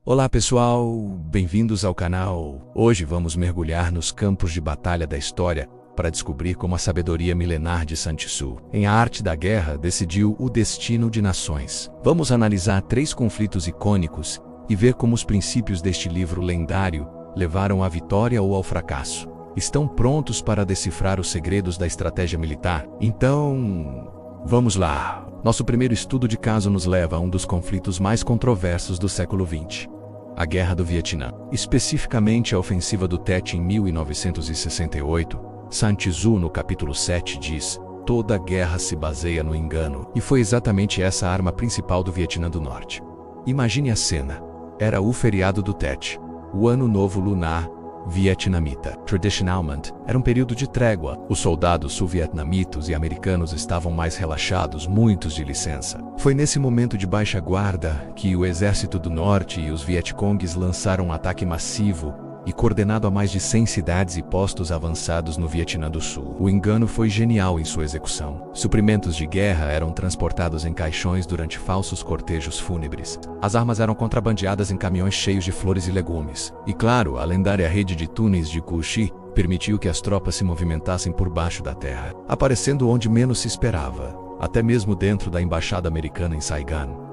Olá pessoal, bem-vindos ao canal. Hoje vamos mergulhar nos campos de batalha da história para descobrir como a sabedoria milenar de Sun Tzu, em A Arte da Guerra, decidiu o destino de nações. Vamos analisar 3 conflitos icônicos e ver como os princípios deste livro lendário levaram à vitória ou ao fracasso. Estão prontos para decifrar os segredos da estratégia militar? Então, vamos lá! Nosso primeiro estudo de caso nos leva a um dos conflitos mais controversos do século XX. A Guerra do Vietnã. Especificamente a ofensiva do Tet em 1968, Sun Tzu no capítulo 7 diz: toda guerra se baseia no engano. E foi exatamente essa a arma principal do Vietnã do Norte. Imagine a cena. Era o feriado do Tet, o Ano Novo Lunar vietnamita. Traditionalmente, era um período de trégua. Os soldados sul-vietnamitos e americanos estavam mais relaxados, muitos de licença. Foi nesse momento de baixa guarda que o Exército do Norte e os Vietcongues lançaram um ataque massivo e coordenado a mais de 100 cidades e postos avançados no Vietnã do Sul. O engano foi genial em sua execução. Suprimentos de guerra eram transportados em caixões durante falsos cortejos fúnebres. As armas eram contrabandeadas em caminhões cheios de flores e legumes. E claro, a lendária rede de túneis de Cu Chi permitiu que as tropas se movimentassem por baixo da terra, aparecendo onde menos se esperava, até mesmo dentro da embaixada americana em Saigon.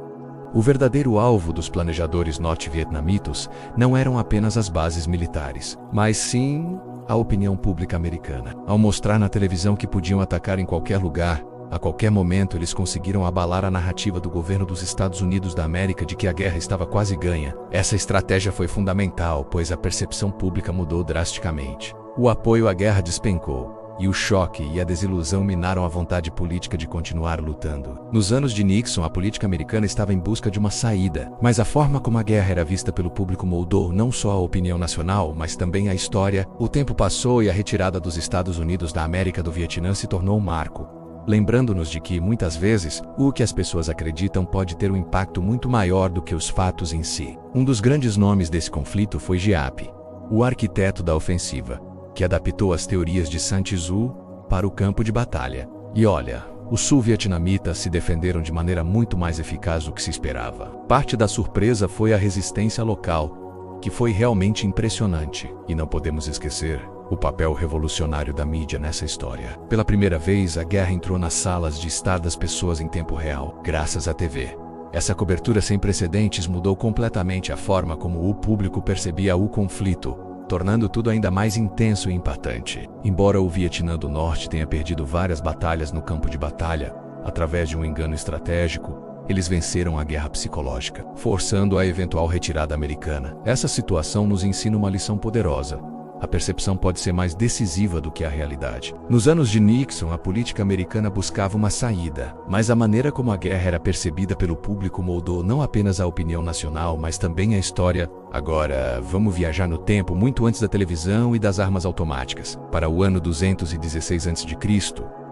O verdadeiro alvo dos planejadores norte-vietnamitos não eram apenas as bases militares, mas sim a opinião pública americana. Ao mostrar na televisão que podiam atacar em qualquer lugar, a qualquer momento eles conseguiram abalar a narrativa do governo dos Estados Unidos da América de que a guerra estava quase ganha. Essa estratégia foi fundamental, pois a percepção pública mudou drasticamente. O apoio à guerra despencou. E o choque e a desilusão minaram a vontade política de continuar lutando. Nos anos de Nixon, a política americana estava em busca de uma saída, mas a forma como a guerra era vista pelo público moldou não só a opinião nacional, mas também a história. O tempo passou e a retirada dos Estados Unidos da América do Vietnã se tornou um marco, lembrando-nos de que, muitas vezes, o que as pessoas acreditam pode ter um impacto muito maior do que os fatos em si. Um dos grandes nomes desse conflito foi Giap, o arquiteto da ofensiva, que adaptou as teorias de Sun Tzu para o campo de batalha. E olha, os sul-vietnamitas se defenderam de maneira muito mais eficaz do que se esperava. Parte da surpresa foi a resistência local, que foi realmente impressionante. E não podemos esquecer o papel revolucionário da mídia nessa história. Pela primeira vez, a guerra entrou nas salas de estar das pessoas em tempo real, graças à TV. Essa cobertura sem precedentes mudou completamente a forma como o público percebia o conflito, tornando tudo ainda mais intenso e impactante. Embora o Vietnã do Norte tenha perdido várias batalhas no campo de batalha, através de um engano estratégico, eles venceram a guerra psicológica, forçando a eventual retirada americana. Essa situação nos ensina uma lição poderosa. A percepção pode ser mais decisiva do que a realidade. Nos anos de Nixon, a política americana buscava uma saída, mas a maneira como a guerra era percebida pelo público moldou não apenas a opinião nacional, mas também a história. Agora, vamos viajar no tempo muito antes da televisão e das armas automáticas, para o ano 216 a.C.,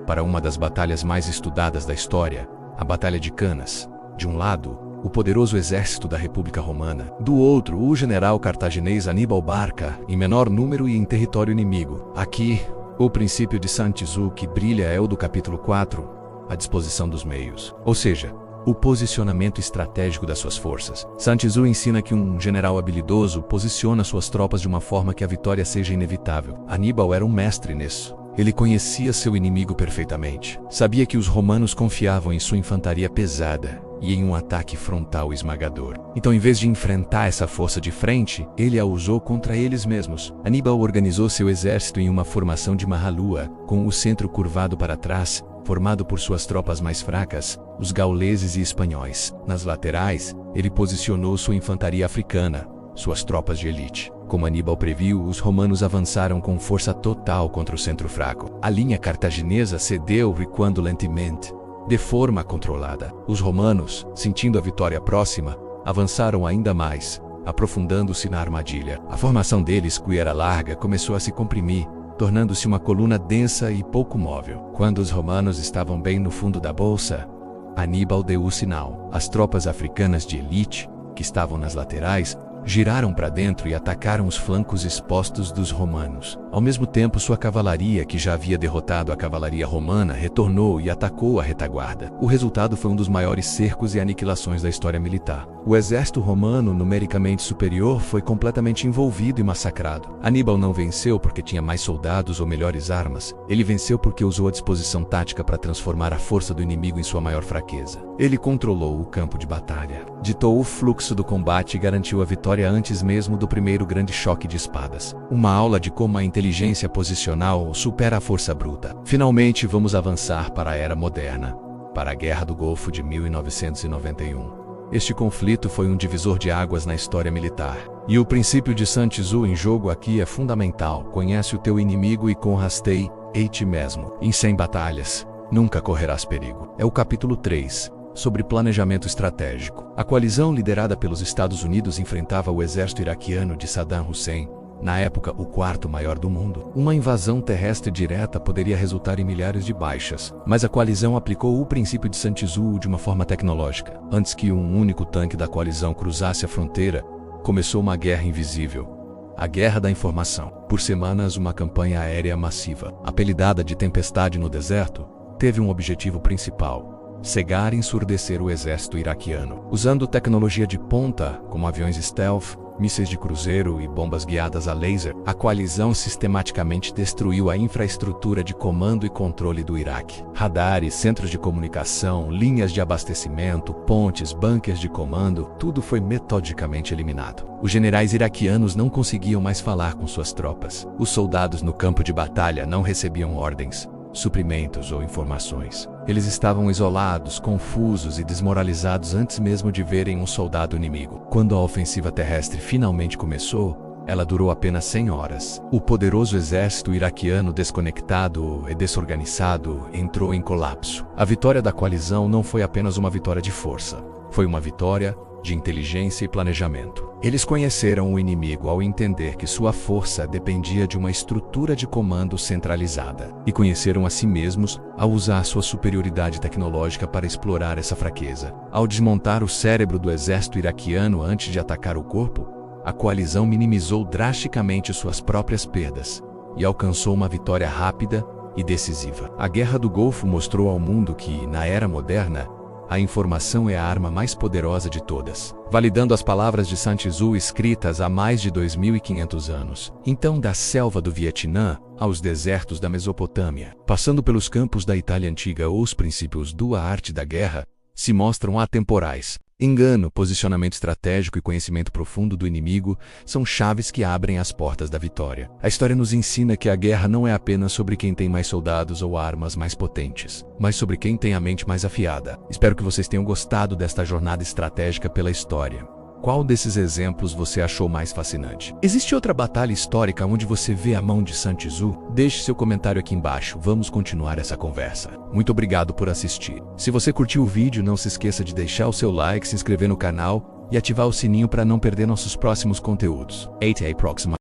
para uma das batalhas mais estudadas da história, a Batalha de Canas. De um lado, o poderoso exército da República Romana. Do outro, o general cartaginês Aníbal Barca, em menor número e em território inimigo. Aqui, o princípio de Sun Tzu que brilha é o do capítulo 4, a disposição dos meios. Ou seja, o posicionamento estratégico das suas forças. Sun Tzu ensina que um general habilidoso posiciona suas tropas de uma forma que a vitória seja inevitável. Aníbal era um mestre nisso. Ele conhecia seu inimigo perfeitamente. Sabia que os romanos confiavam em sua infantaria pesada e em um ataque frontal esmagador. Então, em vez de enfrentar essa força de frente, ele a usou contra eles mesmos. Aníbal organizou seu exército em uma formação de meia-lua, com o centro curvado para trás, formado por suas tropas mais fracas, os gauleses e espanhóis. Nas laterais, ele posicionou sua infantaria africana, suas tropas de elite. Como Aníbal previu, os romanos avançaram com força total contra o centro fraco. A linha cartaginesa cedeu recuando lentamente, de forma controlada. Os romanos, sentindo a vitória próxima, avançaram ainda mais, aprofundando-se na armadilha. A formação deles, que era larga, começou a se comprimir, tornando-se uma coluna densa e pouco móvel. Quando os romanos estavam bem no fundo da bolsa, Aníbal deu o sinal. As tropas africanas de elite, que estavam nas laterais, giraram para dentro e atacaram os flancos expostos dos romanos. Ao mesmo tempo, sua cavalaria, que já havia derrotado a cavalaria romana, retornou e atacou a retaguarda. O resultado foi um dos maiores cercos e aniquilações da história militar. O exército romano, numericamente superior, foi completamente envolvido e massacrado. Aníbal não venceu porque tinha mais soldados ou melhores armas. Ele venceu porque usou a disposição tática para transformar a força do inimigo em sua maior fraqueza. Ele controlou o campo de batalha, ditou o fluxo do combate e garantiu a vitória antes mesmo do primeiro grande choque de espadas. Uma aula de como a inteligência posicional supera a força bruta. Finalmente, vamos avançar para a Era Moderna, para a Guerra do Golfo de 1991. Este conflito foi um divisor de águas na história militar. E o princípio de Sun Tzu em jogo aqui é fundamental. Conhece o teu inimigo e conrastei em ti mesmo. Em 100 batalhas, nunca correrás perigo. É o capítulo 3, sobre planejamento estratégico. A coalizão liderada pelos Estados Unidos enfrentava o exército iraquiano de Saddam Hussein, na época o quarto maior do mundo. Uma invasão terrestre direta poderia resultar em milhares de baixas, mas a coalizão aplicou o princípio de Sun Tzu de uma forma tecnológica. Antes que um único tanque da coalizão cruzasse a fronteira, começou uma guerra invisível. A Guerra da Informação. Por semanas, uma campanha aérea massiva, apelidada de Tempestade no Deserto, teve um objetivo principal: cegar e ensurdecer o exército iraquiano. Usando tecnologia de ponta, como aviões stealth, mísseis de cruzeiro e bombas guiadas a laser, a coalizão sistematicamente destruiu a infraestrutura de comando e controle do Iraque. Radares, centros de comunicação, linhas de abastecimento, pontes, bunkers de comando, tudo foi metodicamente eliminado. Os generais iraquianos não conseguiam mais falar com suas tropas. Os soldados no campo de batalha não recebiam ordens, suprimentos ou informações. Eles estavam isolados, confusos e desmoralizados antes mesmo de verem um soldado inimigo. Quando a ofensiva terrestre finalmente começou, ela durou apenas 100 horas. O poderoso exército iraquiano, desconectado e desorganizado, entrou em colapso. A vitória da coalizão não foi apenas uma vitória de força, foi uma vitória de inteligência e planejamento. Eles conheceram o inimigo ao entender que sua força dependia de uma estrutura de comando centralizada, e conheceram a si mesmos ao usar sua superioridade tecnológica para explorar essa fraqueza. Ao desmontar o cérebro do exército iraquiano antes de atacar o corpo, a coalizão minimizou drasticamente suas próprias perdas e alcançou uma vitória rápida e decisiva. A Guerra do Golfo mostrou ao mundo que, na era moderna, a informação é a arma mais poderosa de todas, validando as palavras de Sun Tzu escritas há mais de 2.500 anos. Então, da selva do Vietnã aos desertos da Mesopotâmia, passando pelos campos da Itália antiga, os princípios da arte da guerra se mostram atemporais. Engano, posicionamento estratégico e conhecimento profundo do inimigo são chaves que abrem as portas da vitória. A história nos ensina que a guerra não é apenas sobre quem tem mais soldados ou armas mais potentes, mas sobre quem tem a mente mais afiada. Espero que vocês tenham gostado desta jornada estratégica pela história. Qual desses exemplos você achou mais fascinante? Existe outra batalha histórica onde você vê a mão de Sun Tzu? Deixe seu comentário aqui embaixo, vamos continuar essa conversa. Muito obrigado por assistir. Se você curtiu o vídeo, não se esqueça de deixar o seu like, se inscrever no canal e ativar o sininho para não perder nossos próximos conteúdos. Até a próxima.